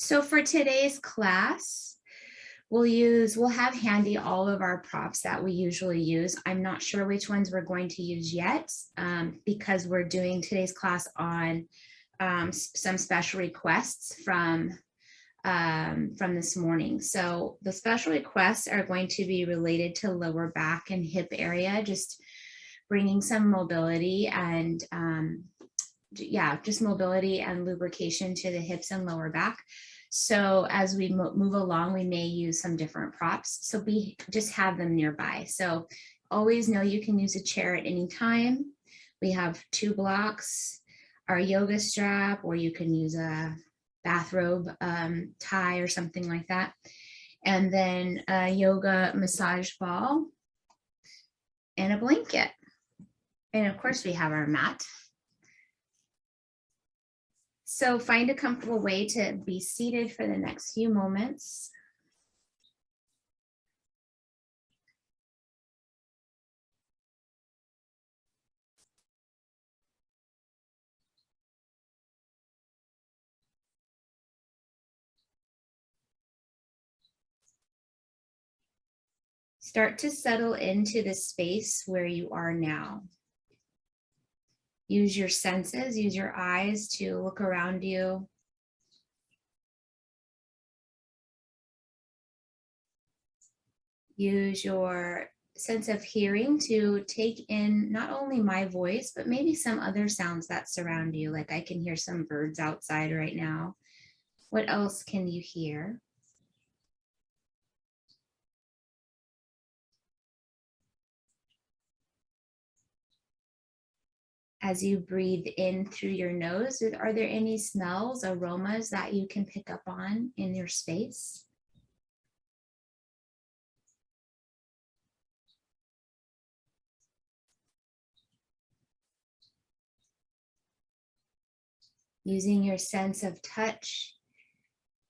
So for today's class, we'll have handy all of our props that we usually use. I'm not sure which ones we're going to use yet because we're doing today's class on some special requests from this morning. So the special requests are going to be related to lower back and hip area, just bringing some mobility and just mobility and lubrication to the hips and lower back. So as we move along, we may use some different props. So just have them nearby. So always know you can use a chair at any time. We have 2 blocks, our yoga strap, or you can use a bathrobe tie or something like that. And then a yoga massage ball and a blanket. And of course we have our mat. So find a comfortable way to be seated for the next few moments. Start to settle into the space where you are now. Use your senses, use your eyes to look around you. Use your sense of hearing to take in not only my voice, but maybe some other sounds that surround you. Like I can hear some birds outside right now. What else can you hear? As you breathe in through your nose, are there any smells, aromas that you can pick up on in your space? Using your sense of touch,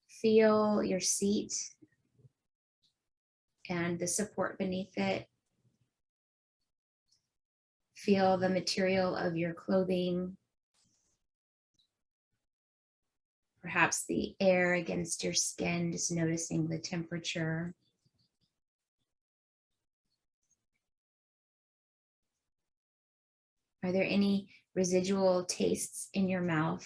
feel your seat and the support beneath it. Feel the material of your clothing, perhaps the air against your skin, just noticing the temperature. Are there any residual tastes in your mouth?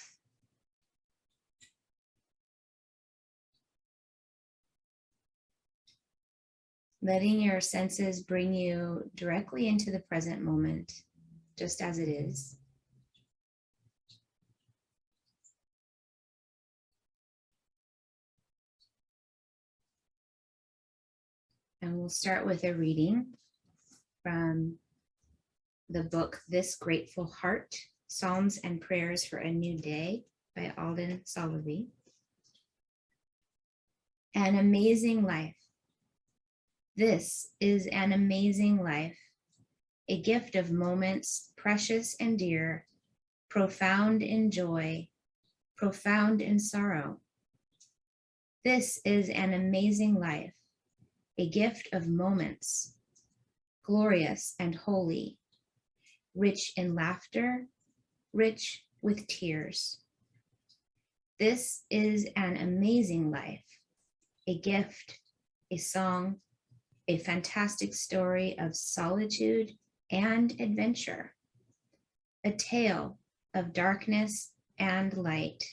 Letting your senses bring you directly into the present moment, just as it is. And we'll start with a reading from the book, This Grateful Heart, Psalms and Prayers for a New Day by Alden, Solovey. An amazing life. This is an amazing life, a gift of moments precious and dear, profound in joy, profound in sorrow. This is an amazing life, a gift of moments, glorious and holy, rich in laughter, rich with tears. This is an amazing life, a gift, a song, a fantastic story of solitude and adventure, a tale of darkness and light,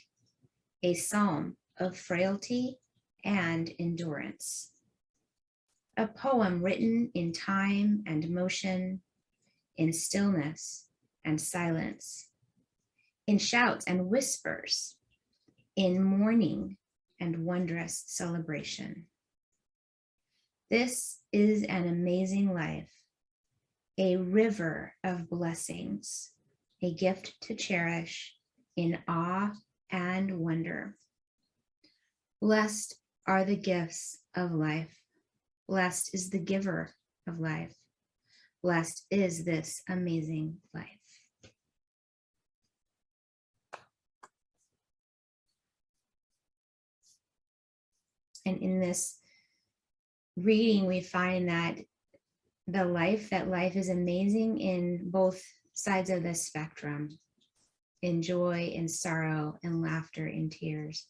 a psalm of frailty and endurance, a poem written in time and motion, in stillness and silence, in shouts and whispers, in mourning and wondrous celebration. This is an amazing life, a river of blessings, a gift to cherish in awe and wonder. Blessed are the gifts of life. Blessed is the giver of life. Blessed is this amazing life. And in this reading, we find that life is amazing in both sides of the spectrum, in joy, in sorrow, in laughter, in tears.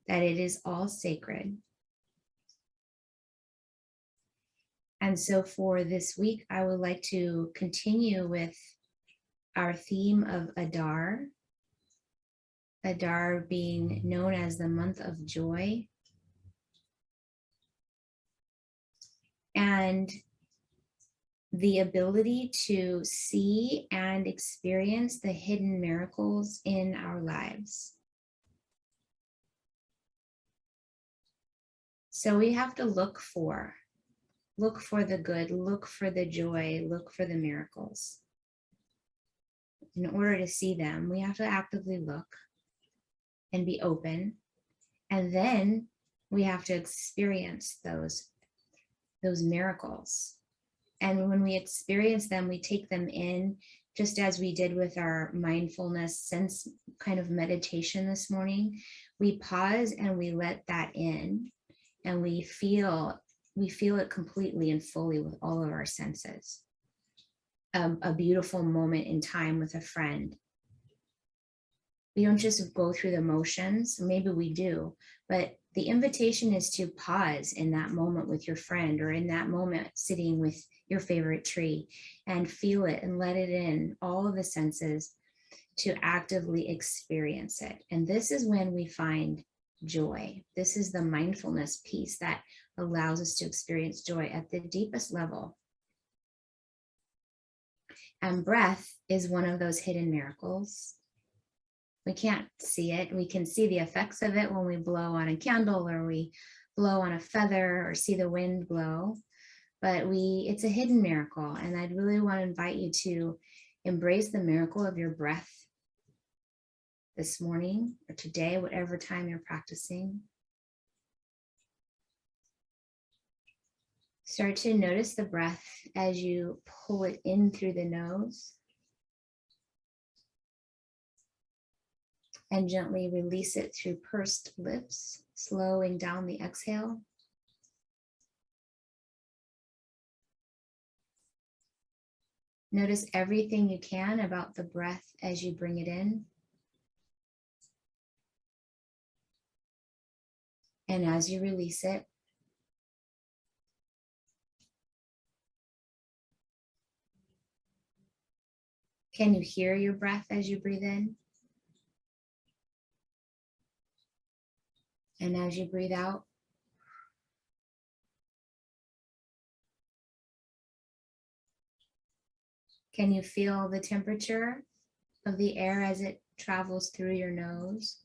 that it is all sacred. And so for this week, I would like to continue with our theme of Adar. Adar being known as the month of joy. And the ability to see and experience the hidden miracles in our lives. So we have to look for the good, look for the joy, look for the miracles. In order to see them, we have to actively look and be open. And then we have to experience those miracles. And when we experience them, we take them in, just as we did with our mindfulness sense kind of meditation this morning. We pause and we let that in, and we feel it completely and fully with all of our senses. A beautiful moment in time with a friend. We don't just go through the motions, maybe we do, but the invitation is to pause in that moment with your friend, or in that moment sitting with your favorite tree, and feel it and let it in, all of the senses, to actively experience it. And this is when we find joy. This is the mindfulness piece that allows us to experience joy at the deepest level. And breath is one of those hidden miracles. We can't see it. We can see the effects of it when we blow on a candle, or we blow on a feather, or see the wind blow. But it's a hidden miracle. And I'd really want to invite you to embrace the miracle of your breath this morning or today, whatever time you're practicing. Start to notice the breath as you pull it in through the nose. And gently release it through pursed lips, slowing down the exhale. Notice everything you can about the breath as you bring it in. And as you release it, can you hear your breath as you breathe in? And as you breathe out, can you feel the temperature of the air as it travels through your nose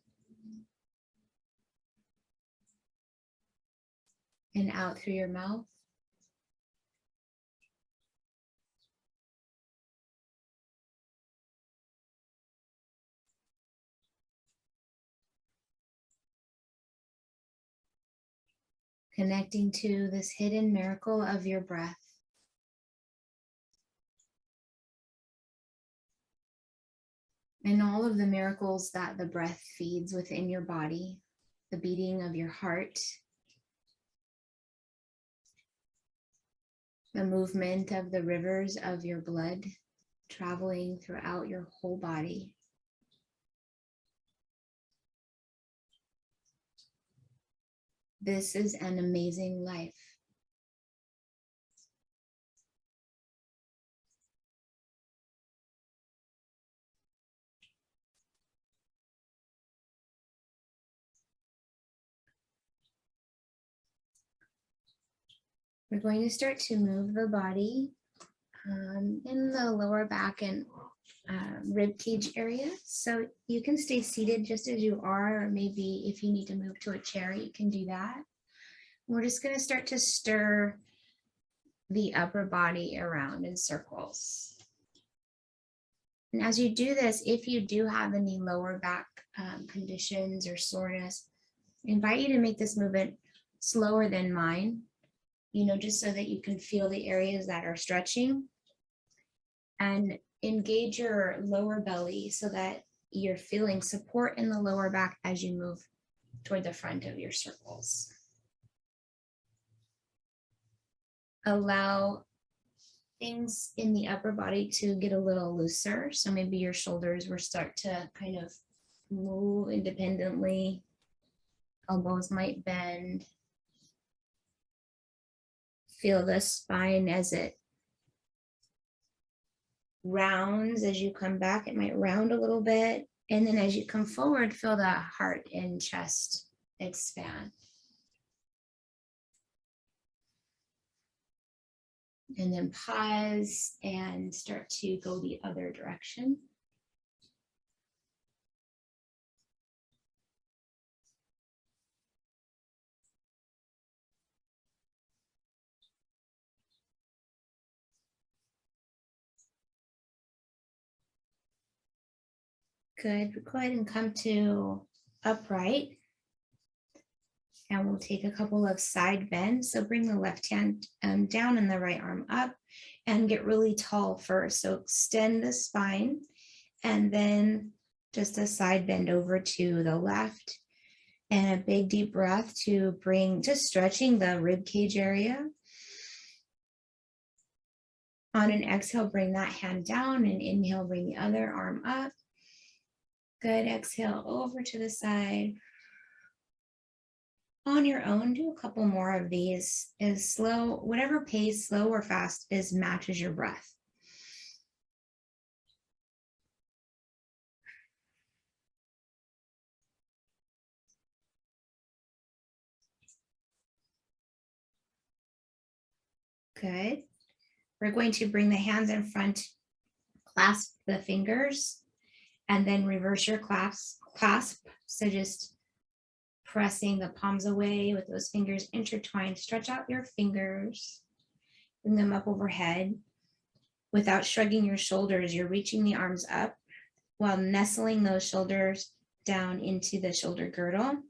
and out through your mouth? Connecting to this hidden miracle of your breath. And all of the miracles that the breath feeds within your body, the beating of your heart, the movement of the rivers of your blood traveling throughout your whole body. This is an amazing life. We're going to start to move the body in the lower back and rib cage area. So you can stay seated just as you are, or maybe if you need to move to a chair, you can do that. We're just going to start to stir the upper body around in circles. And as you do this, if you do have any lower back conditions or soreness, I invite you to make this movement slower than mine, just so that you can feel the areas that are stretching, and engage your lower belly so that you're feeling support in the lower back as you move toward the front of your circles. Allow things in the upper body to get a little looser. So maybe your shoulders will start to kind of move independently. Elbows might bend. Feel the spine as it rounds. As you come back, it might round a little bit. And then as you come forward, feel the heart and chest expand. And then pause and start to go the other direction. Good. Go ahead and come to upright. And we'll take a couple of side bends. So bring the left hand down and the right arm up and get really tall first. So extend the spine and then just a side bend over to the left and a big deep breath to bring, just stretching the rib cage area. On an exhale, bring that hand down, and inhale, bring the other arm up. Good. Exhale over to the side. On your own, do a couple more of these as slow, whatever pace, slow or fast, is matches your breath. Good. We're going to bring the hands in front, clasp the fingers, and then reverse your clasp. So just pressing the palms away with those fingers intertwined. Stretch out your fingers, bring them up overhead. Without shrugging your shoulders, you're reaching the arms up while nestling those shoulders down into the shoulder girdle.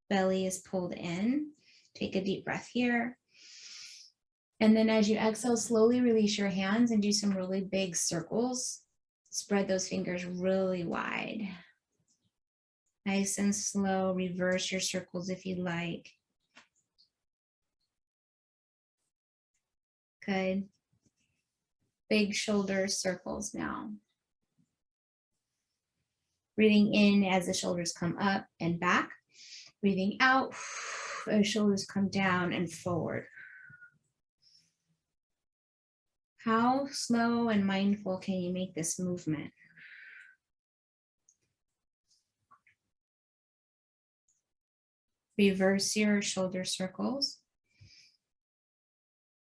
Belly is pulled in. Take a deep breath here. And then as you exhale, slowly release your hands and do some really big circles. Spread those fingers really wide. Nice and slow, reverse your circles if you like. Good. Big shoulder circles now. Breathing in as the shoulders come up and back. Breathing out as shoulders come down and forward. How slow and mindful can you make this movement? Reverse your shoulder circles.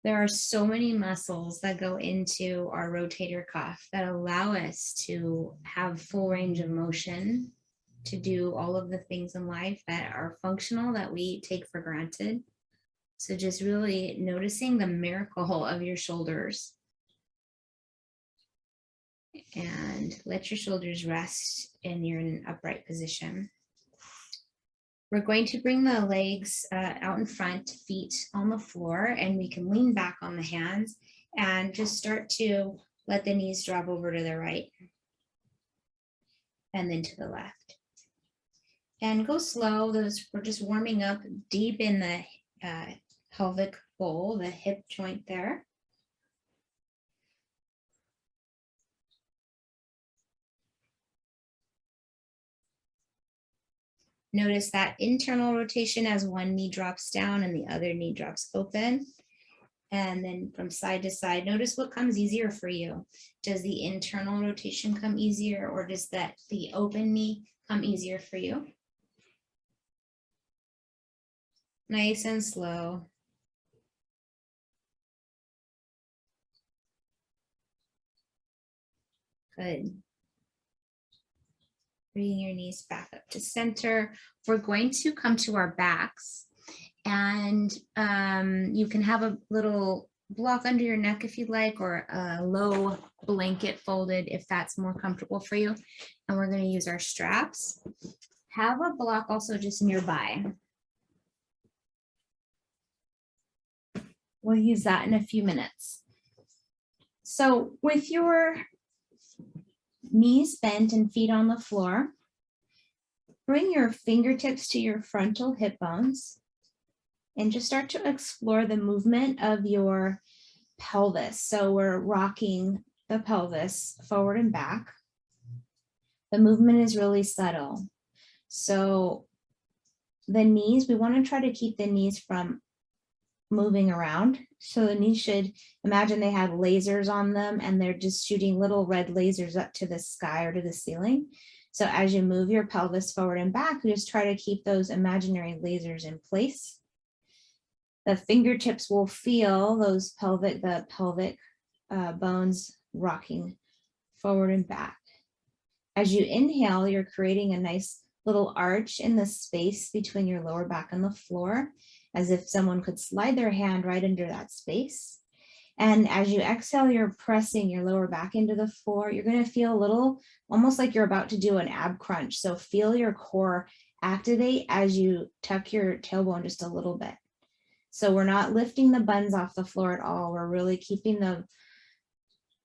There are so many muscles that go into our rotator cuff that allow us to have full range of motion, to do all of the things in life that are functional that we take for granted. So just really noticing the miracle of your shoulders. And let your shoulders rest and you're in an upright position. We're going to bring the legs out in front, feet on the floor, and we can lean back on the hands and just start to let the knees drop over to the right and then to the left. And go slow. We're just warming up deep in the pelvic bowl, the hip joint there. Notice that internal rotation as one knee drops down and the other knee drops open. And then from side to side, notice what comes easier for you. Does the internal rotation come easier, or does the open knee come easier for you? Nice and slow. Good. Bringing your knees back up to center. We're going to come to our backs, and you can have a little block under your neck if you'd like, or a low blanket folded if that's more comfortable for you. And we're going to use our straps. Have a block also just nearby. We'll use that in a few minutes. So with your knees bent and feet on the floor, bring your fingertips to your frontal hip bones and just start to explore the movement of your pelvis. So we're rocking the pelvis forward and back. The movement is really subtle. So the knees, we want to try to keep the knees from moving around. So the knees should, imagine they have lasers on them and they're just shooting little red lasers up to the sky or to the ceiling. So as you move your pelvis forward and back, you just try to keep those imaginary lasers in place. The fingertips will feel those pelvic bones rocking forward and back. As you inhale, you're creating a nice little arch in the space between your lower back and the floor, as if someone could slide their hand right under that space. And as you exhale, you're pressing your lower back into the floor. You're going to feel a little, almost like you're about to do an ab crunch. So feel your core activate as you tuck your tailbone just a little bit. So we're not lifting the buns off the floor at all. We're really keeping the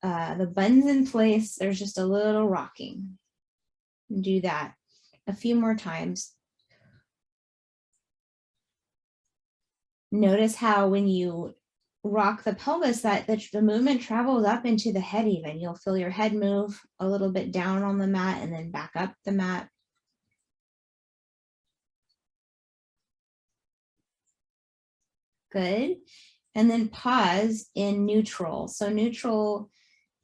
buns in place. There's just a little rocking. Do that a few more times. Notice how when you rock the pelvis, that the movement travels up into the head even. You'll feel your head move a little bit down on the mat and then back up the mat. Good. And then pause in neutral. So neutral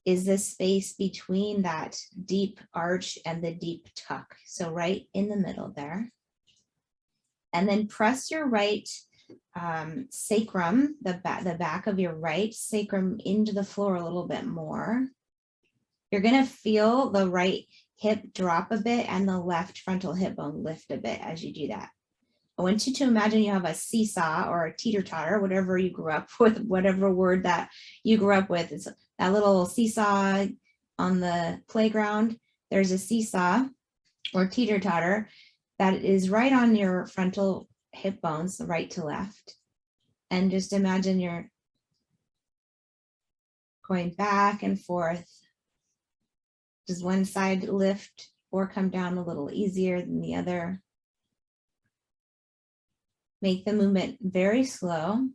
is the space between that deep arch and the deep tuck. So right in the middle there. And then press your right sacrum, the back of your right sacrum into the floor a little bit more. You're going to feel the right hip drop a bit and the left frontal hip bone lift a bit as you do that. I want you to imagine you have a seesaw or a teeter-totter, whatever you grew up with, whatever word that you grew up with. It's that little seesaw on the playground. There's a seesaw or teeter-totter that is right on your frontal hip bones, the right to left. And just imagine you're going back and forth. Does one side lift or come down a little easier than the other? Make the movement very slow.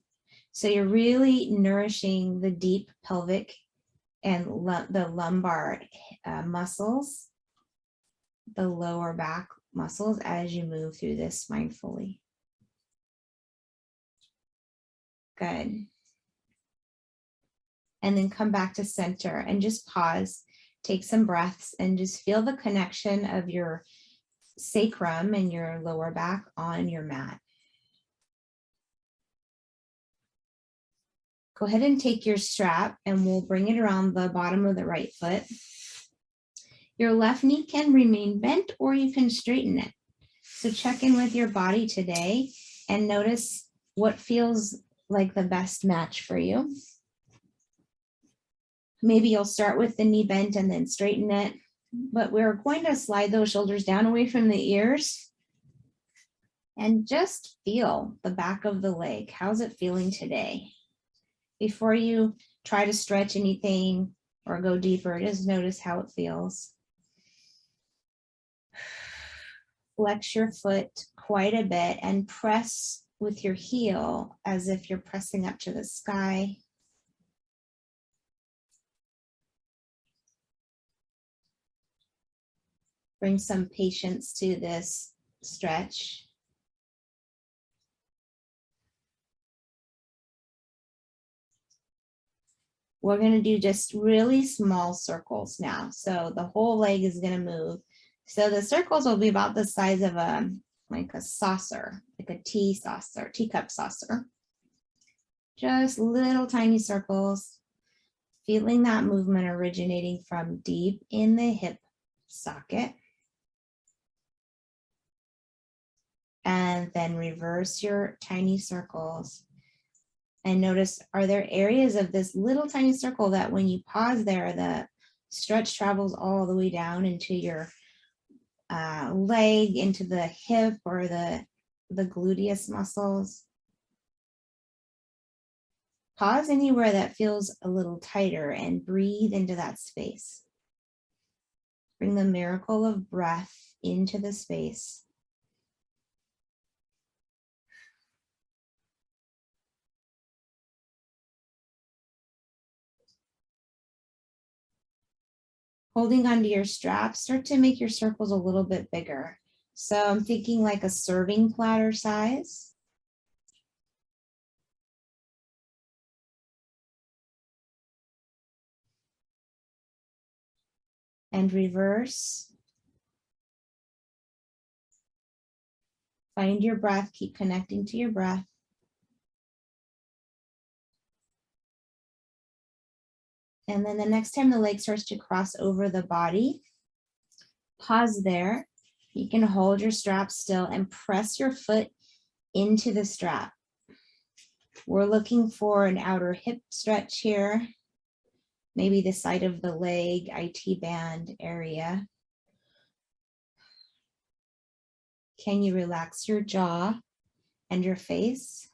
So you're really nourishing the deep pelvic and the lumbar muscles, the lower back muscles as you move through this mindfully. Good. And then come back to center and just pause, take some breaths and just feel the connection of your sacrum and your lower back on your mat. Go ahead and take your strap and we'll bring it around the bottom of the right foot. Your left knee can remain bent or you can straighten it. So check in with your body today and notice what feels like the best match for you. Maybe you'll start with the knee bent and then straighten it, but we're going to slide those shoulders down away from the ears and just feel the back of the leg. How's it feeling today? Before you try to stretch anything or go deeper, just notice how it feels. Flex your foot quite a bit and press with your heel as if you're pressing up to the sky. Bring some patience to this stretch. We're going to do just really small circles now. So the whole leg is going to move. So the circles will be about the size of like a saucer, like a tea saucer, teacup saucer. Just little tiny circles, feeling that movement originating from deep in the hip socket. And then reverse your tiny circles. And notice, are there areas of this little tiny circle that when you pause there, the stretch travels all the way down into your leg, into the hip or the gluteus muscles? Pause anywhere that feels a little tighter and breathe into that space. Bring the miracle of breath into the space. Holding onto your strap, start to make your circles a little bit bigger. So I'm thinking like a serving platter size. And reverse. Find your breath, keep connecting to your breath. And then the next time the leg starts to cross over the body, pause there. You can hold your strap still and press your foot into the strap. We're looking for an outer hip stretch here, maybe the side of the leg, IT band area. Can you relax your jaw and your face?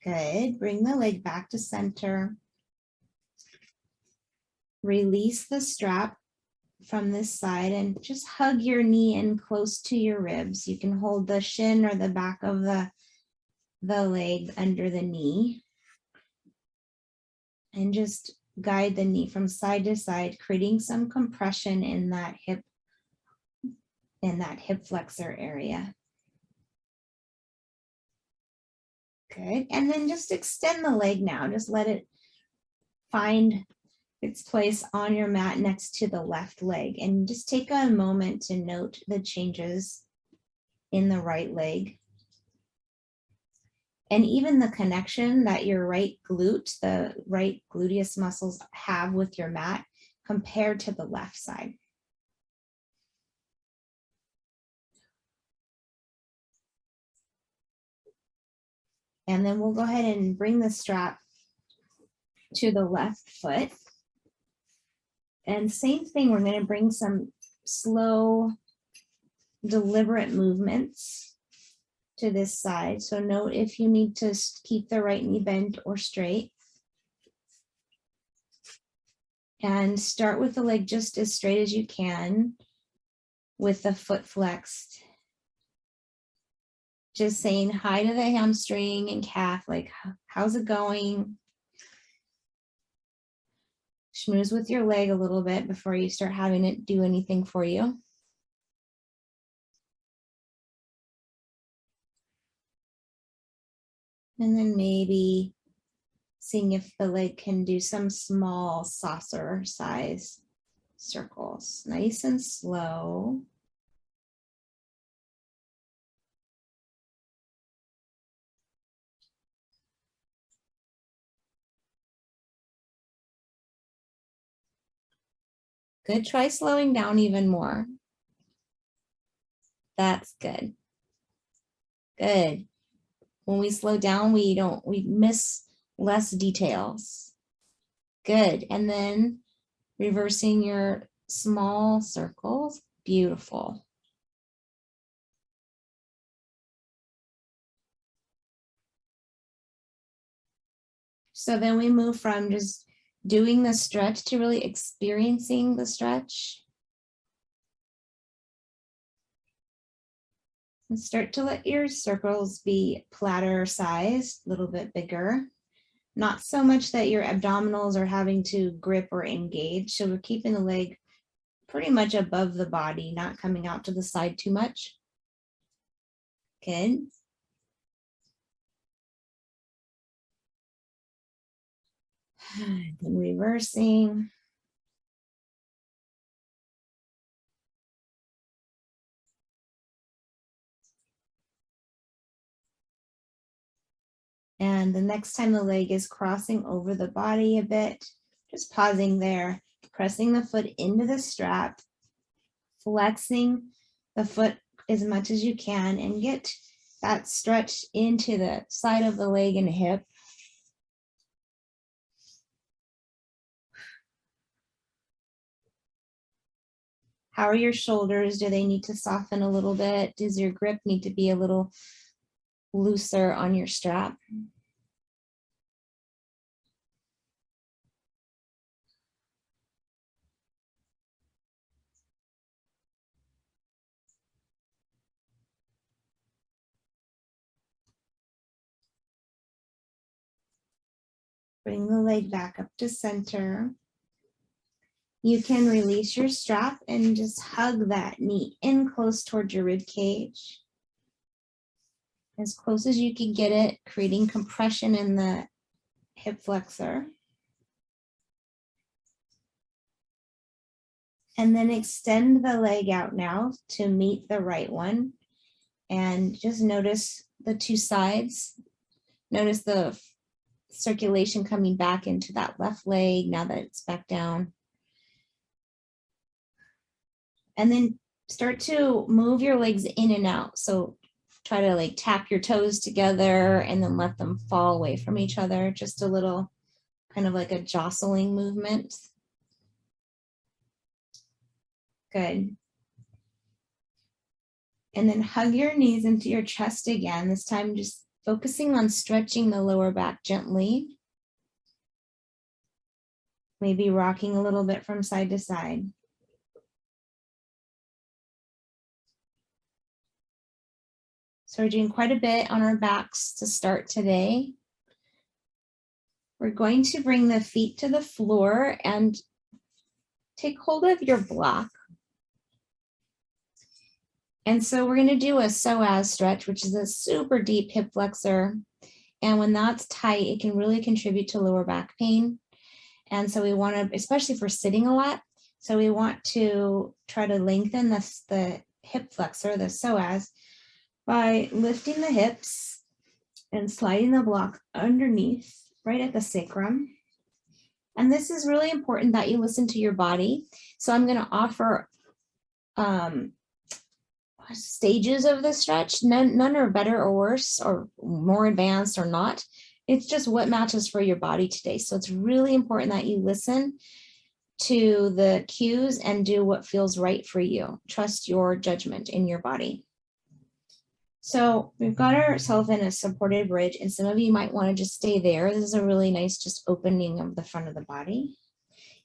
Good. Bring the leg back to center. Release the strap from this side and just hug your knee in close to your ribs. You can hold the shin or the back of the leg under the knee and just guide the knee from side to side, creating some compression in that hip flexor area. Good. And then just extend the leg now. Just let it find its place on your mat next to the left leg. And just take a moment to note the changes in the right leg. And even the connection that your right glute, the right gluteus muscles have with your mat compared to the left side. And then we'll go ahead and bring the strap to the left foot. And same thing, we're going to bring some slow, deliberate movements to this side. So note if you need to keep the right knee bent or straight. And start with the leg just as straight as you can with the foot flexed. Just saying hi to the hamstring and calf, like, how's it going? Schmooze with your leg a little bit before you start having it do anything for you. And then maybe seeing if the leg can do some small saucer size circles, nice and slow. Good, try slowing down even more. That's good. Good. When we slow down, we miss less details. Good, and then reversing your small circles, beautiful. So then we move from just doing the stretch to really experiencing the stretch. And start to let your circles be platter sized, a little bit bigger. Not so much that your abdominals are having to grip or engage. So we're keeping the leg pretty much above the body, not coming out to the side too much. Good. Then reversing. And the next time the leg is crossing over the body a bit, just pausing there, pressing the foot into the strap, flexing the foot as much as you can, and get that stretch into the side of the leg and hip. How are your shoulders? Do they need to soften a little bit? Does your grip need to be a little looser on your strap? Bring the leg back up to center. You can release your strap and just hug that knee in close towards your rib cage. As close as you can get it, creating compression in the hip flexor. And then extend the leg out now to meet the right one. And just notice the two sides. Notice the circulation coming back into that left leg now that it's back down. And then start to move your legs in and out. So try to like tap your toes together and then let them fall away from each other. Just a little kind of like a jostling movement. Good. And then hug your knees into your chest again. This time just focusing on stretching the lower back gently. Maybe rocking a little bit from side to side. So we're doing quite a bit on our backs to start today. We're going to bring the feet to the floor and take hold of your block. And so we're going to do a Psoas stretch, which is a super deep hip flexor. And when that's tight, it can really contribute to lower back pain. And so we want to, especially for sitting a lot, so we want to try to lengthen the hip flexor, the psoas, by lifting the hips and sliding the block underneath, right at the sacrum. And this is really important that you listen to your body. So I'm going to offer stages of the stretch. None are better or worse or more advanced or not. It's just what matches for your body today. So it's really important that you listen to the cues and do what feels right for you. Trust your judgment in your body. So we've got ourselves in a supported bridge, and some of you might want to just stay there. This is a really nice just opening of the front of the body.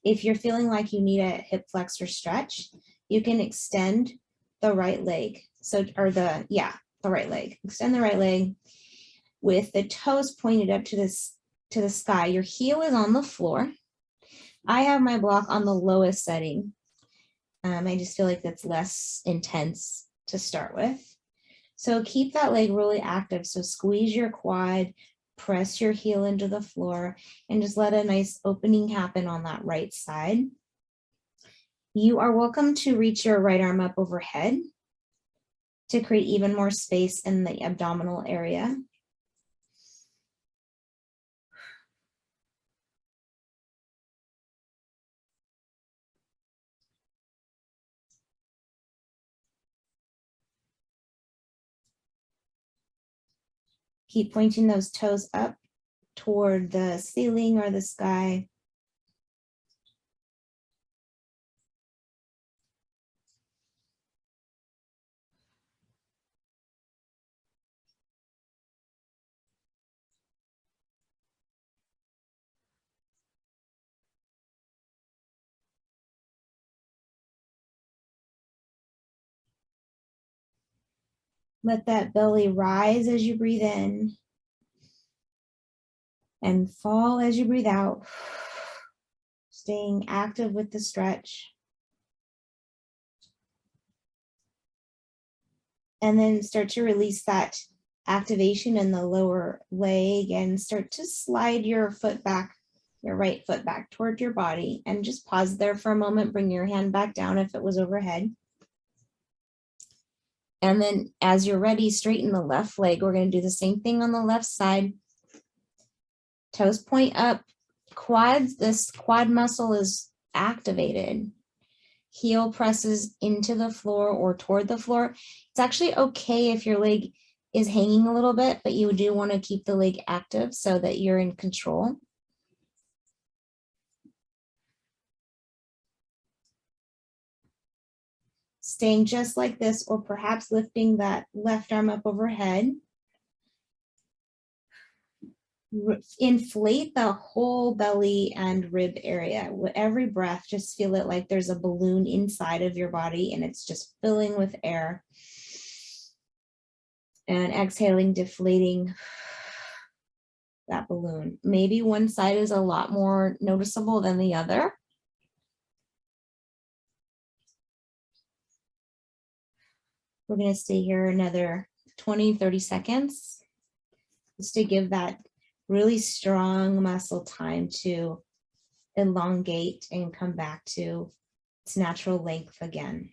If you're feeling like you need a hip flexor stretch, you can extend the right leg. The right leg. Extend the right leg with the toes pointed up to the sky. Your heel is on the floor. I have my block on the lowest setting. I just feel like that's less intense to start with. So keep that leg really active. So squeeze your quad, press your heel into the floor, and just let a nice opening happen on that right side. You are welcome to reach your right arm up overhead to create even more space in the abdominal area. Keep pointing those toes up toward the ceiling or the sky. Let that belly rise as you breathe in and fall as you breathe out, staying active with the stretch. And then start to release that activation in the lower leg and start to slide your foot back, your right foot back toward your body, and just pause there for a moment. Bring your hand back down if it was overhead. And then as you're ready, straighten the left leg. We're going to do the same thing on the left side. Toes point up, quads, this quad muscle is activated. Heel presses into the floor or toward the floor. It's actually okay if your leg is hanging a little bit, but you do want to keep the leg active so that you're in control. Staying just like this, or perhaps lifting that left arm up overhead. Inflate the whole belly and rib area. With every breath, just feel it like there's a balloon inside of your body and it's just filling with air. And exhaling, deflating that balloon. Maybe one side is a lot more noticeable than the other. We're going to stay here another 20, 30 seconds just to give that really strong muscle time to elongate and come back to its natural length again.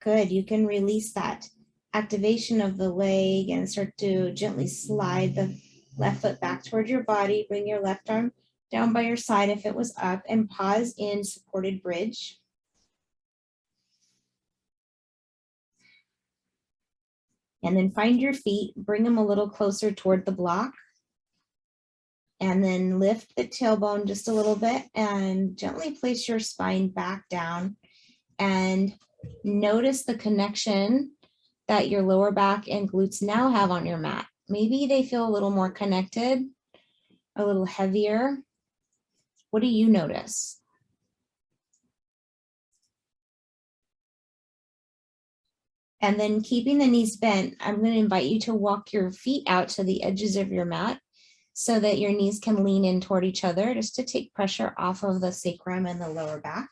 Good, you can release that activation of the leg and start to gently slide the left foot back toward your body. Bring your left arm down by your side if it was up, and pause in supported bridge. And then find your feet, bring them a little closer toward the block. And then lift the tailbone just a little bit and gently place your spine back down. And notice the connection that your lower back and glutes now have on your mat. Maybe they feel a little more connected, a little heavier. What do you notice? And then keeping the knees bent, I'm going to invite you to walk your feet out to the edges of your mat so that your knees can lean in toward each other, just to take pressure off of the sacrum and the lower back.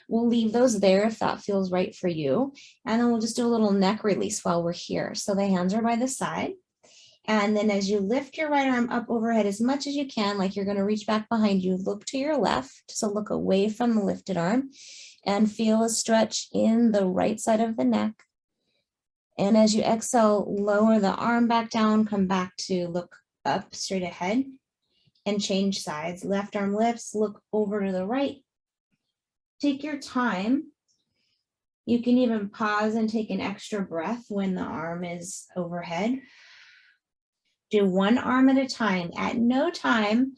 We'll leave those there if that feels right for you. And then we'll just do a little neck release while we're here. So the hands are by the side. And then as you lift your right arm up overhead as much as you can, like you're going to reach back behind you, look to your left. So look away from the lifted arm and feel a stretch in the right side of the neck. And as you exhale, lower the arm back down, come back to look up straight ahead and change sides. Left arm lifts, look over to the right. Take your time. You can even pause and take an extra breath when the arm is overhead. Do one arm at a time. At no time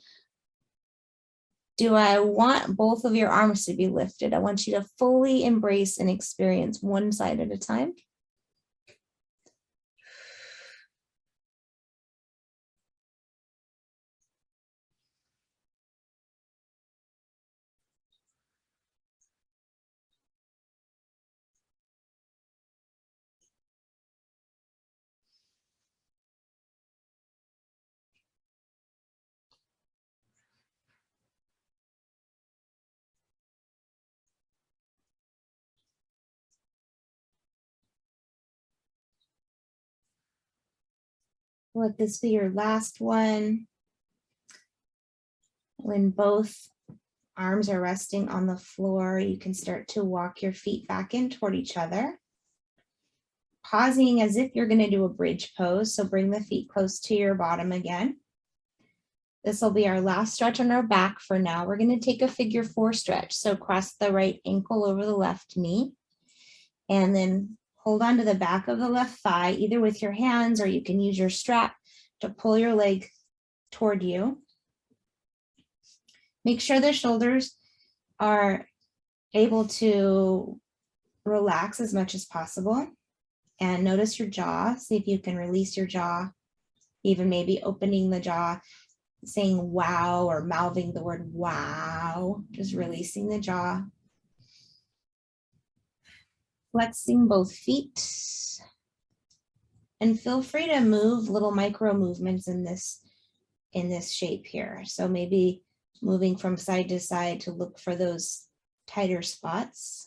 do I want both of your arms to be lifted. I want you to fully embrace and experience one side at a time. Let this be your last one. When both arms are resting on the floor, you can start to walk your feet back in toward each other, pausing as if you're going to do a bridge pose. So bring the feet close to your bottom again. This will be our last stretch on our back for now. We're going to take a figure 4 stretch. So cross the right ankle over the left knee, and then hold on to the back of the left thigh, either with your hands or you can use your strap to pull your leg toward you. Make sure the shoulders are able to relax as much as possible. And notice your jaw. See if you can release your jaw, even maybe opening the jaw, saying wow or mouthing the word wow, just releasing the jaw. Flexing both feet. And feel free to move little micro movements in this shape here. So maybe moving from side to side to look for those tighter spots.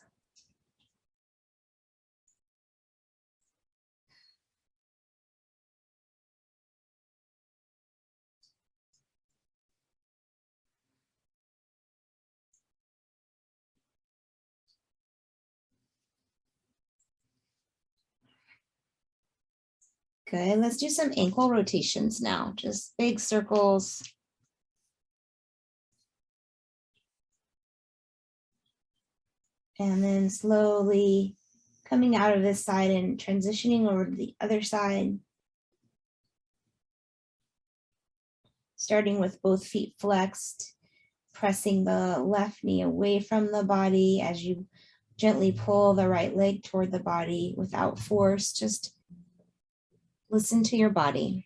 Good, let's do some ankle rotations now, just big circles. And then slowly coming out of this side and transitioning over to the other side. Starting with both feet flexed, pressing the left knee away from the body as you gently pull the right leg toward the body without force, just Listen to your body.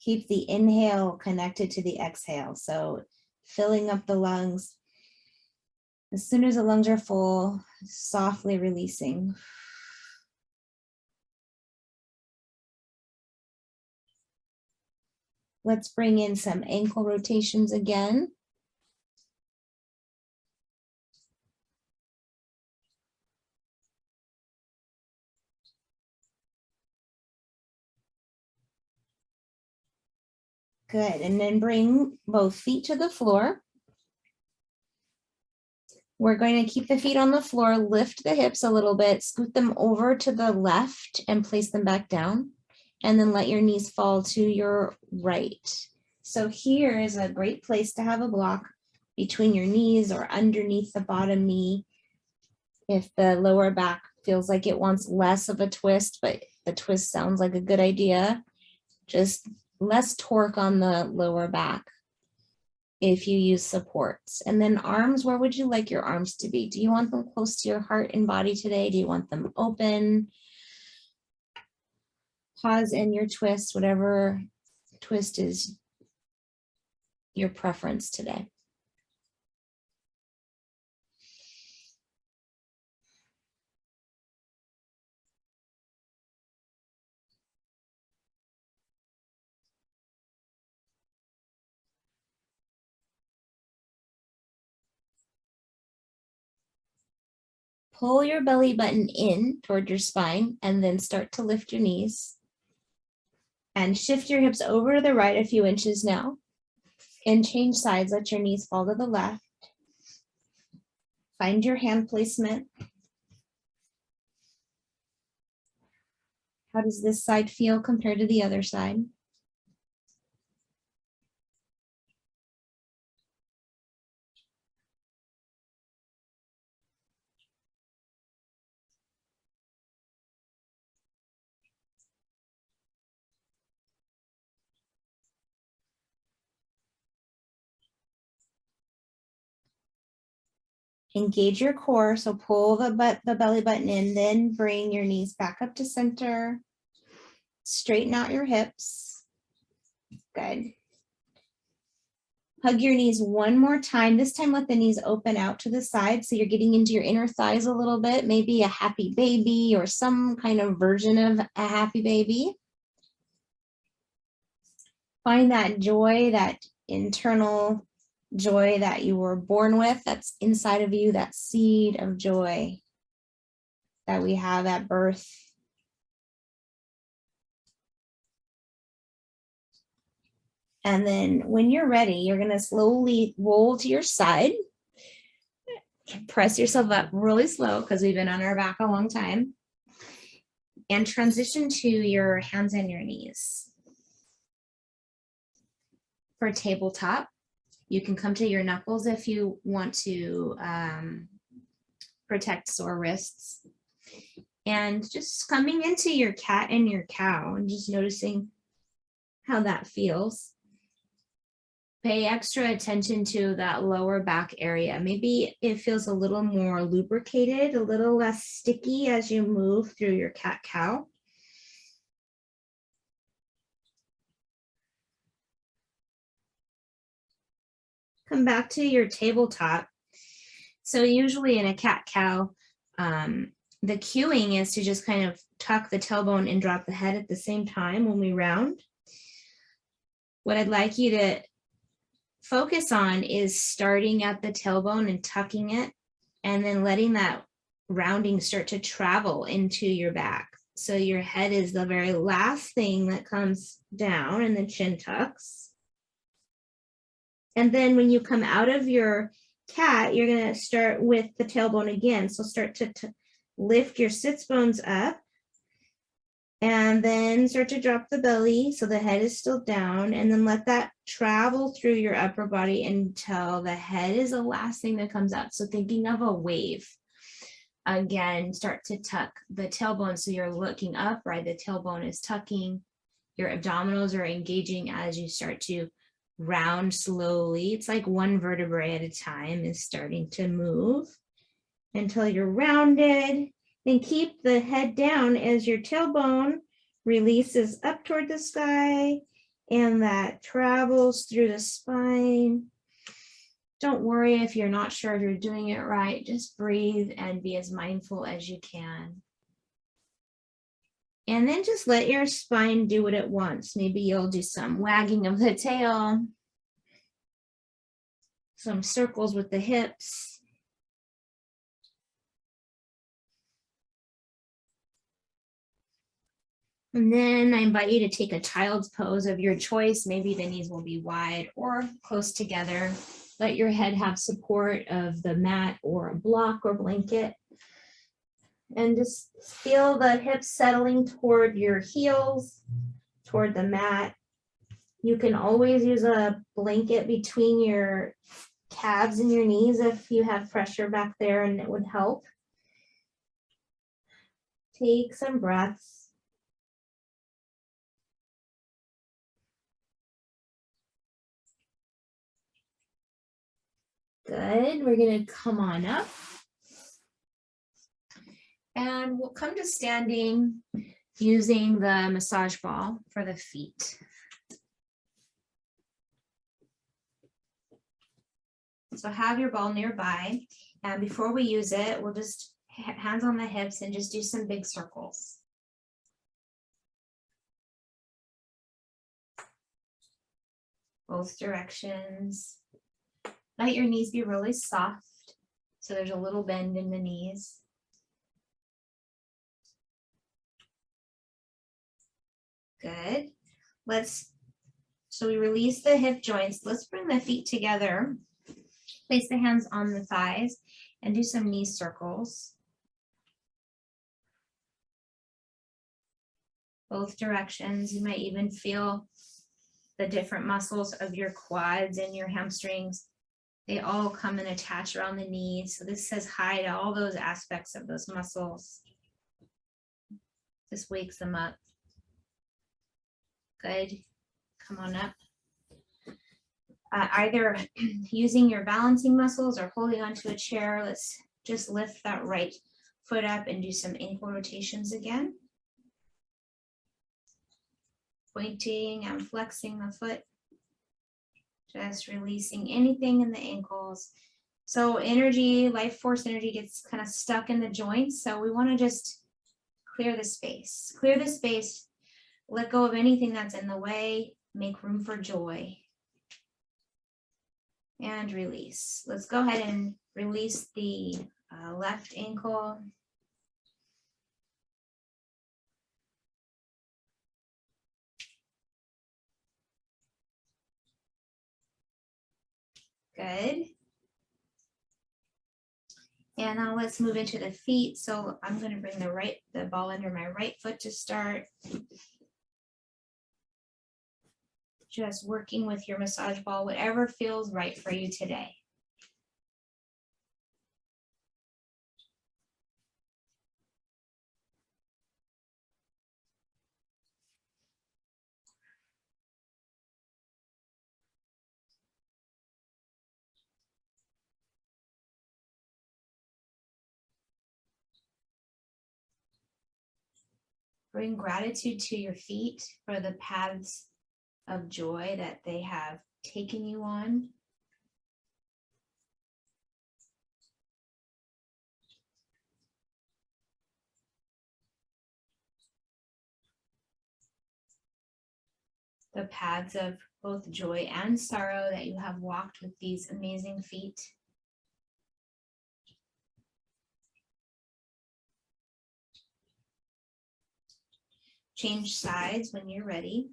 Keep the inhale connected to the exhale. So filling up the lungs. As soon as the lungs are full, softly releasing. Let's bring in some ankle rotations again. Good, and then bring both feet to the floor. We're going to keep the feet on the floor, lift the hips a little bit, scoot them over to the left and place them back down. And then let your knees fall to your right. So here is a great place to have a block between your knees or underneath the bottom knee. If the lower back feels like it wants less of a twist, but the twist sounds like a good idea, just less torque on the lower back if you use supports. And then arms, where would you like your arms to be? Do you want them close to your heart and body today? Do you want them open? Pause in your twist, whatever twist is your preference today. Pull your belly button in toward your spine and then start to lift your knees. And shift your hips over to the right a few inches now. And change sides, let your knees fall to the left. Find your hand placement. How does this side feel compared to the other side? Engage your core, so pull the belly button in, then bring your knees back up to center. Straighten out your hips. Good. Hug your knees one more time. This time let the knees open out to the side, so you're getting into your inner thighs a little bit, maybe a happy baby or some kind of version of a happy baby. Find that joy, that internal joy that you were born with, that's inside of you, that seed of joy that we have at birth. And then when you're ready, you're going to slowly roll to your side. Press yourself up really slow because we've been on our back a long time. And transition to your hands and your knees. For tabletop, you can come to your knuckles if you want to protect sore wrists. And just coming into your cat and your cow and just noticing how that feels. Pay extra attention to that lower back area. Maybe it feels a little more lubricated, a little less sticky as you move through your cat-cow. Come back to your tabletop. So usually in a cat-cow, the cueing is to just kind of tuck the tailbone and drop the head at the same time when we round. What I'd like you to focus on is starting at the tailbone and tucking it, and then letting that rounding start to travel into your back. So your head is the very last thing that comes down and the chin tucks. And then when you come out of your cat, you're going to start with the tailbone again. So start to lift your sits bones up and then start to drop the belly so the head is still down, and then let that travel through your upper body until the head is the last thing that comes out. So thinking of a wave. Again, start to tuck the tailbone so you're looking upright. The tailbone is tucking. Your abdominals are engaging as you start to round slowly. It's like one vertebrae at a time is starting to move until you're rounded. Then keep the head down as your tailbone releases up toward the sky and that travels through the spine. Don't worry if you're not sure if you're doing it right. Just breathe and be as mindful as you can. And then just let your spine do what it wants. Maybe you'll do some wagging of the tail, some circles with the hips. And then I invite you to take a child's pose of your choice. Maybe the knees will be wide or close together. Let your head have support of the mat or a block or blanket. And just feel the hips settling toward your heels, toward the mat. You can always use a blanket between your calves and your knees if you have pressure back there, and it would help. Take some breaths. Good. We're going to come on up. And we'll come to standing using the massage ball for the feet. So have your ball nearby. And before we use it, we'll just hands on the hips and just do some big circles. Both directions. Let your knees be really soft. So there's a little bend in the knees. Good. So we release the hip joints. Let's bring the feet together. Place the hands on the thighs and do some knee circles. Both directions. You might even feel the different muscles of your quads and your hamstrings. They all come and attach around the knees. So this says hi to all those aspects of those muscles. This wakes them up. Good. Come on up. Either using your balancing muscles or holding onto a chair. Let's just lift that right foot up and do some ankle rotations again. Pointing and flexing the foot. Just releasing anything in the ankles. So energy, life force energy gets kind of stuck in the joints. So we want to just clear the space. Clear the space. Let go of anything that's in the way. Make room for joy. And release. Let's go ahead and release the left ankle. Good. And now let's move into the feet. So I'm going to bring the ball under my right foot to start. Just working with your massage ball, whatever feels right for you today. Bring gratitude to your feet for the paths of joy that they have taken you on. The paths of both joy and sorrow that you have walked with these amazing feet. Change sides when you're ready.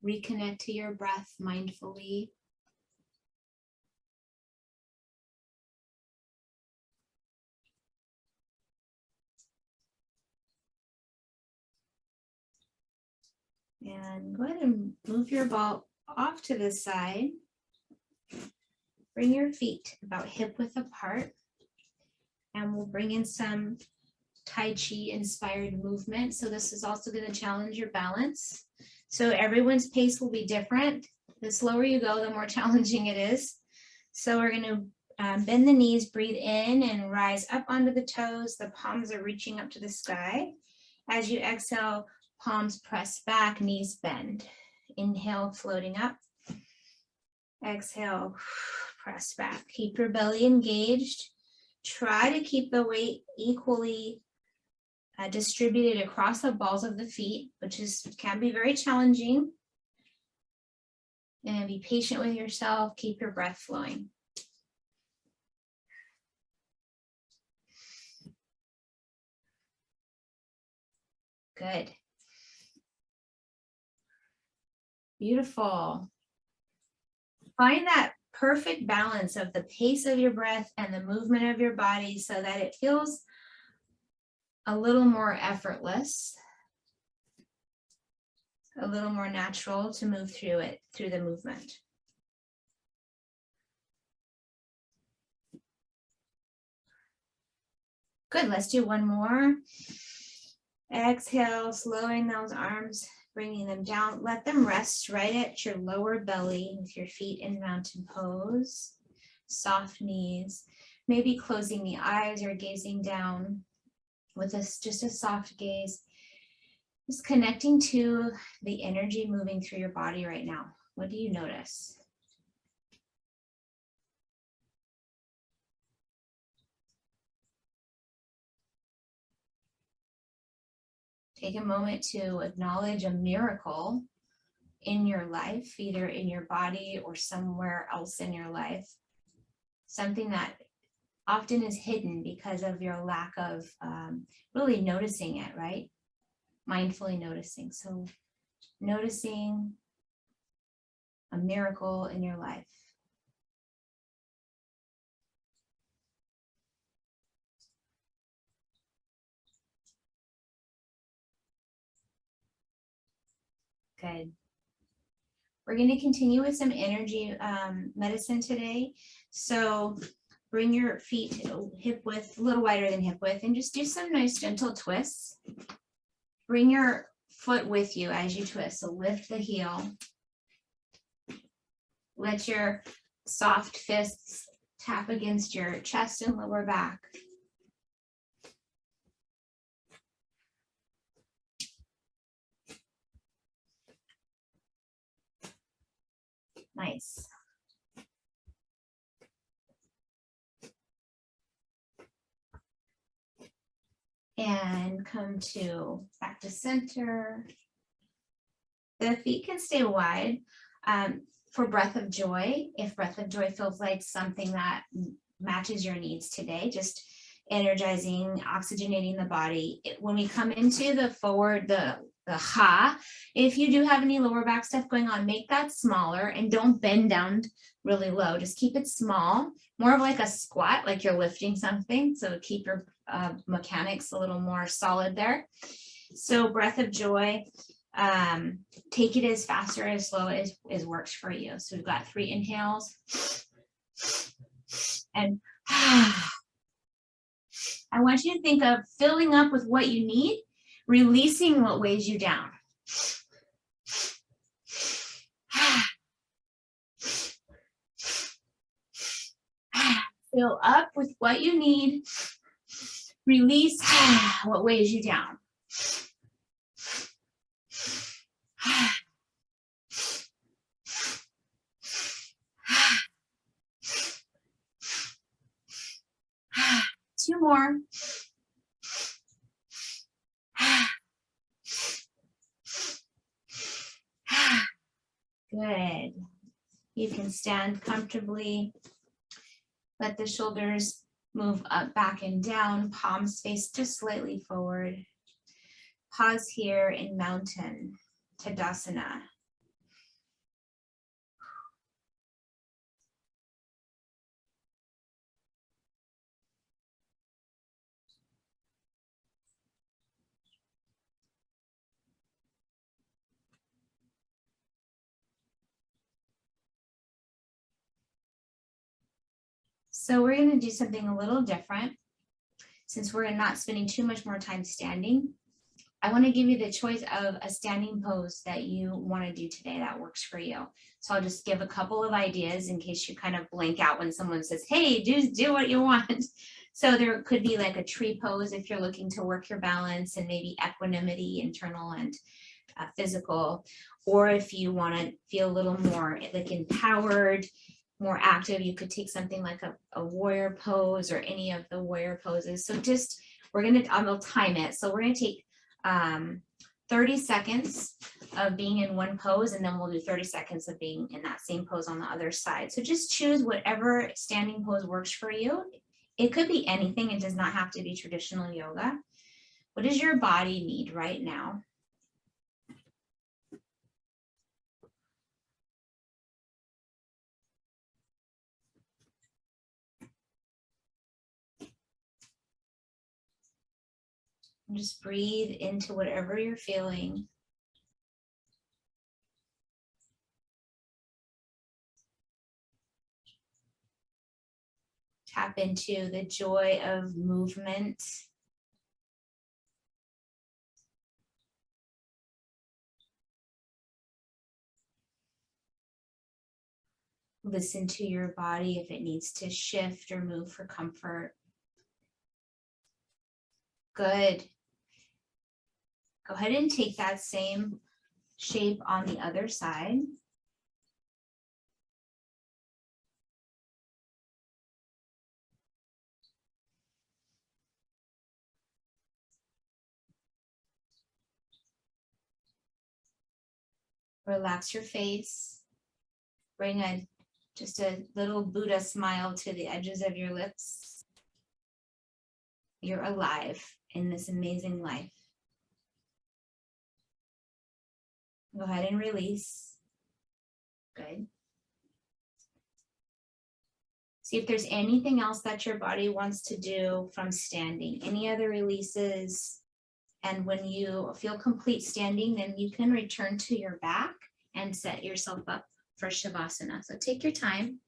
Reconnect to your breath mindfully. And go ahead and move your ball off to the side. Bring your feet about hip width apart. And we'll bring in some Tai Chi inspired movement. So this is also going to challenge your balance. So everyone's pace will be different. The slower you go, the more challenging it is. So we're going to bend the knees, breathe in and rise up onto the toes. The palms are reaching up to the sky. As you exhale, palms press back, knees bend. Inhale, floating up. Exhale, press back. Keep your belly engaged. Try to keep the weight equally distributed across the balls of the feet, which can be very challenging. And be patient with yourself. Keep your breath flowing. Good. Beautiful. Find that perfect balance of the pace of your breath and the movement of your body so that it feels a little more effortless, a little more natural to move through the movement. Good, let's do one more. Exhale, slowing those arms, bringing them down. Let them rest right at your lower belly with your feet in mountain pose. Soft knees, maybe closing the eyes or gazing down with just a soft gaze. Just connecting to the energy moving through your body right now. What do you notice? Take a moment to acknowledge a miracle in your life, either in your body or somewhere else in your life. Something that often is hidden because of your lack of really noticing it, right? Mindfully noticing. So noticing a miracle in your life. Good. We're going to continue with some energy medicine today. So bring your feet hip width, a little wider than hip width, and just do some nice gentle twists. Bring your foot with you as you twist. So lift the heel. Let your soft fists tap against your chest and lower back. Nice. And come back to center. The feet can stay wide for breath of joy. If breath of joy feels like something that matches your needs today, just energizing, oxygenating the body. When we come into the forward, the ha, if you do have any lower back stuff going on, make that smaller and don't bend down really low. Just keep it small, more of like a squat, like you're lifting something. So keep your mechanics a little more solid there. So breath of joy, take it as fast or as slow as works for you. So we've got 3 inhales and I want you to think of filling up with what you need, releasing what weighs you down. Fill up with what you need, release what weighs you down. Two more. Good. You can stand comfortably. Let the shoulders move up, back, and down. Palms face just slightly forward. Pause here in mountain, Tadasana. So we're going to do something a little different. Since we're not spending too much more time standing, I want to give you the choice of a standing pose that you want to do today that works for you. So I'll just give a couple of ideas in case you kind of blank out when someone says, hey, do what you want. So there could be like a tree pose if you're looking to work your balance and maybe equanimity, internal and physical. Or if you want to feel a little more like empowered, more active, you could take something like a warrior pose or any of the warrior poses. So just, I'll time it. So we're going to take 30 seconds of being in one pose, and then we'll do 30 seconds of being in that same pose on the other side. So just choose whatever standing pose works for you. It could be anything. It does not have to be traditional yoga. What does your body need right now? Just breathe into whatever you're feeling. Tap into the joy of movement. Listen to your body if it needs to shift or move for comfort. Good. Go ahead and take that same shape on the other side. Relax your face. Bring just a little Buddha smile to the edges of your lips. You're alive in this amazing life. Go ahead and release. Good. See if there's anything else that your body wants to do from standing, any other releases. And when you feel complete standing, then you can return to your back and set yourself up for Shavasana. So take your time.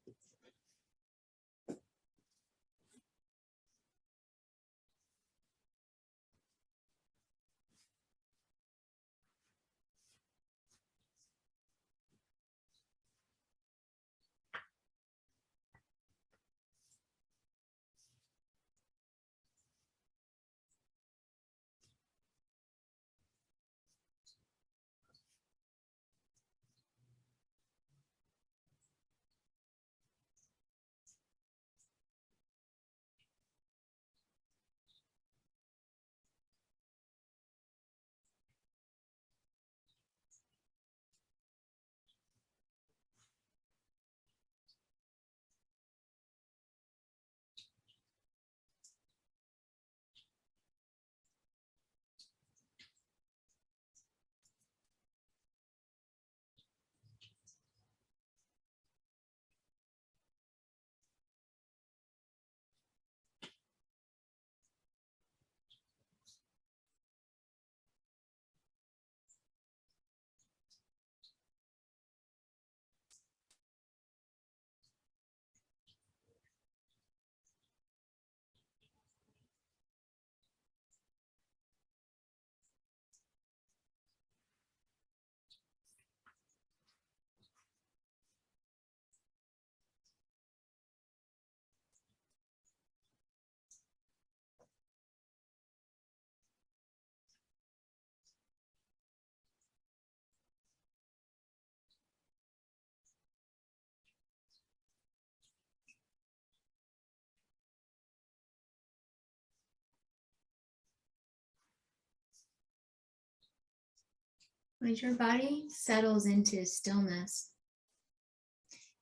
When your body settles into stillness,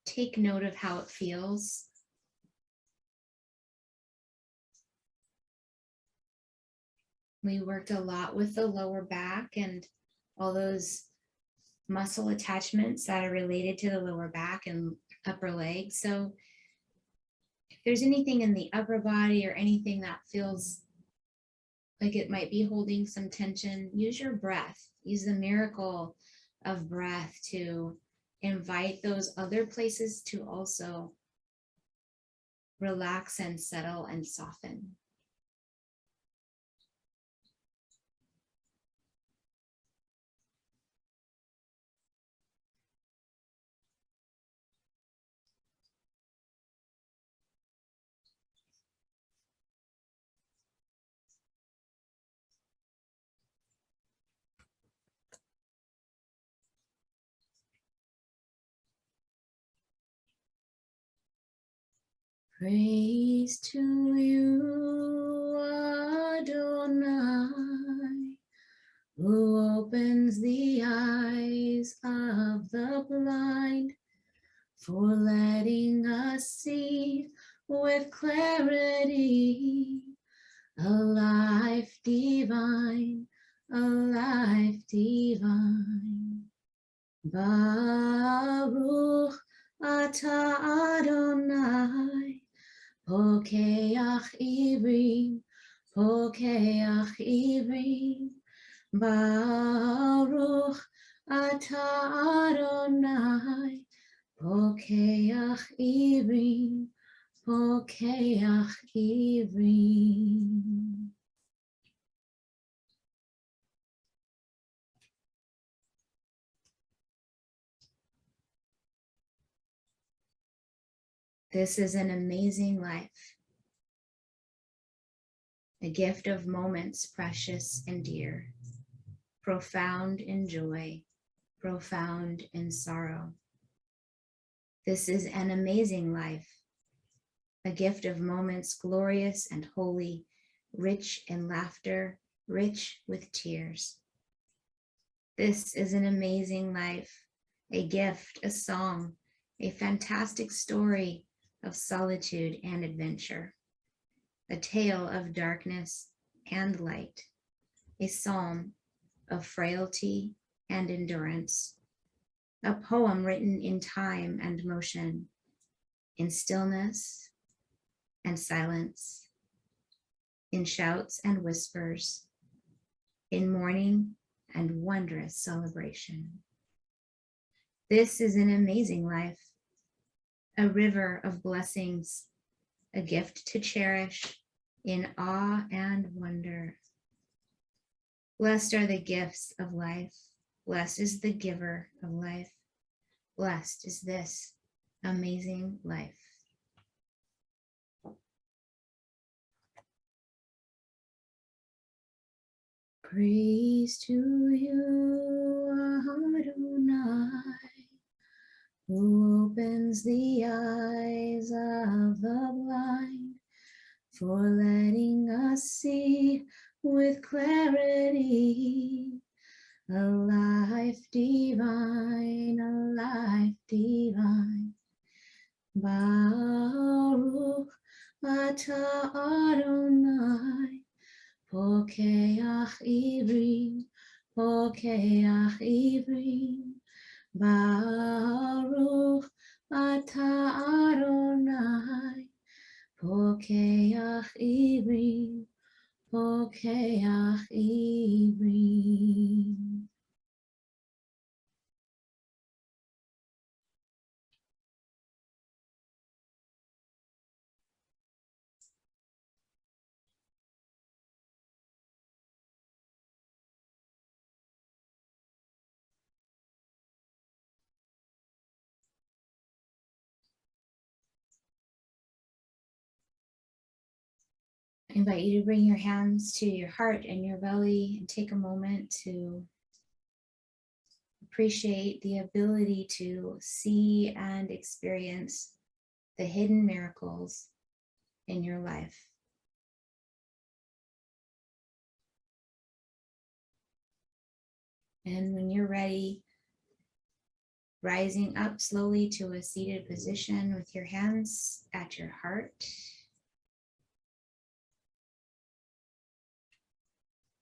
take note of how it feels. We worked a lot with the lower back and all those muscle attachments that are related to the lower back and upper leg. So if there's anything in the upper body or anything that feels like it might be holding some tension, use your breath. Use the miracle of breath to invite those other places to also relax and settle and soften. Praise to you, Adonai, who opens the eyes of the blind, for letting us see with clarity a life divine, a life divine. Baruch atah Adonai, Pokeach Ivrim, Pokeach Ivrim, Baruch atah Adonai, Pokeach Ivrim, Pokeach Ivrim. This is an amazing life, a gift of moments precious and dear, profound in joy, profound in sorrow. This is an amazing life, a gift of moments glorious and holy, rich in laughter, rich with tears. This is an amazing life, a gift, a song, a fantastic story of solitude and adventure, a tale of darkness and light, a psalm of frailty and endurance, a poem written in time and motion, in stillness and silence, in shouts and whispers, in mourning and wondrous celebration. This is an amazing life, a river of blessings, a gift to cherish in awe and wonder. Blessed are the gifts of life. Blessed is the giver of life. Blessed is this amazing life. Praise to you, Adonai, who opens the eyes of the blind, for letting us see with clarity a life divine, a life divine. Baruch atah Adonai, Pokeach Ivrim, Pokeach Ivrim. Baruch atah Adonai, Pokeach Ivrim, Pokeach Ivrim. I invite you to bring your hands to your heart and your belly and take a moment to appreciate the ability to see and experience the hidden miracles in your life. And when you're ready, rising up slowly to a seated position with your hands at your heart.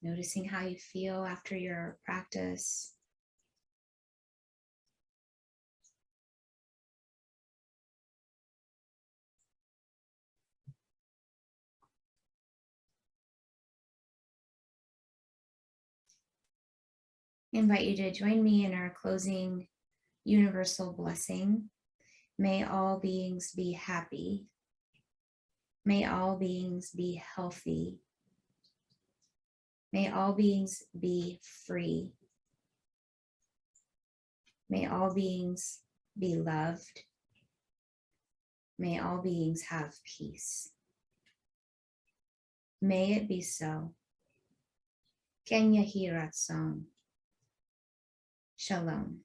Noticing how you feel after your practice. I invite you to join me in our closing universal blessing. May all beings be happy. May all beings be healthy. May all beings be free. May all beings be loved. May all beings have peace. May it be so. Kenya Hiratson. Shalom.